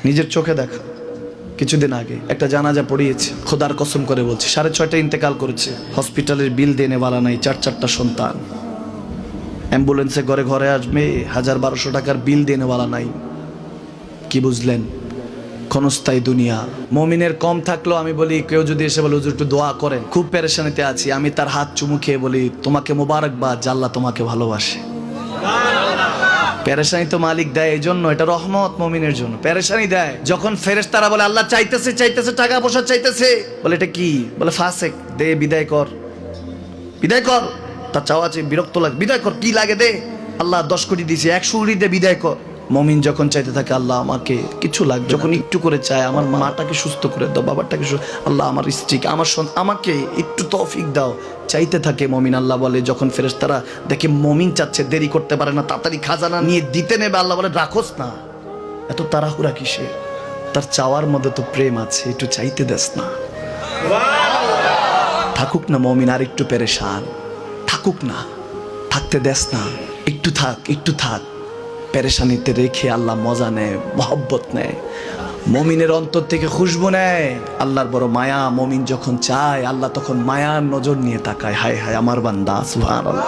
নিজের চোখে দেখা। কিছুদিন আগে একটা জানাজা পড়িয়েছে, খোদার কসম করে বলছে 6:30 ইন্তেকাল করেছে। হসপিটালের বিল দেনেওয়ালা নাই, 4 সন্তান। অ্যাম্বুলেন্সে ঘরে ঘরে আসবে, 1000-1200 টাকার বিল দেনেওয়ালা নাই। কি বুঝলেন? ক্ষণস্থায়ী দুনিয়া। মুমিনের কম থাকলেও আমি বলি, কেউ যদি এসে বলে হুজুর একটু দোয়া করেন, খুব পেরেশানিতে আছি, আমি তার হাত চুমু খেয়ে বলি তোমাকে মোবারকবাদ, আল্লাহ তোমাকে ভালোবাসে। পেরেশানি তো মালিক দেয়, এই জন্য এটা রহমত মুমিনের জন্য। পেরেশানি দেয় যখন ফেরেশতারা বলে আল্লাহ চাইতেছে টাকা পয়সা চাইতেছে, বলে এটা কি? বলে ফাসেক, দে বিদায় কর, বিদায় কর। তার চাওয়া আছে, বিরক্ত লাগে, বিদায় কর, কি লাগে দে। আল্লাহ 10 কোটি দিয়েছে, 100 কোটি দে, বিদায় কর। মুমিন যখন চাইতে থাকে আল্লাহ আমাকে কিছু লাগবে, যখন একটু করে চায় আমার মাটাকে সুস্থ করে দাও, বাবাটাকে আল্লাহ আমার স্ত্রীকে, আমার আমাকে একটু তৌফিক দাও, চাইতে থাকে মুমিন। আল্লাহ বলে যখন ফেরেশতারা দেখে মুমিন চাচ্ছে, দেরি করতে পারে না, তাড়াতাড়ি খাজানা নিয়ে দিতে নেবে, আল্লাহ বলে রাখোস না, এত তাড়াহুড়া কিসে? তার চাওয়ার মধ্যে তো প্রেম আছে, একটু চাইতে দেস না। থাকুক না মুমিন আর একটু পেরেশান, থাকুক না, থাকতে দেস না, একটু থাক, একটু থাক। পেরেশানিতে রেখে আল্লাহ মজা নেয়, মহব্বত নেয়, মুমিনের অন্তর থেকে খুশবু নেয়। আল্লাহর বড় মায়া, মুমিন যখন চায় আল্লাহ তখন মায়ার নজর নিয়ে তাকায়, হায় হায় আমার বান্দা, সুবহানাল্লাহ।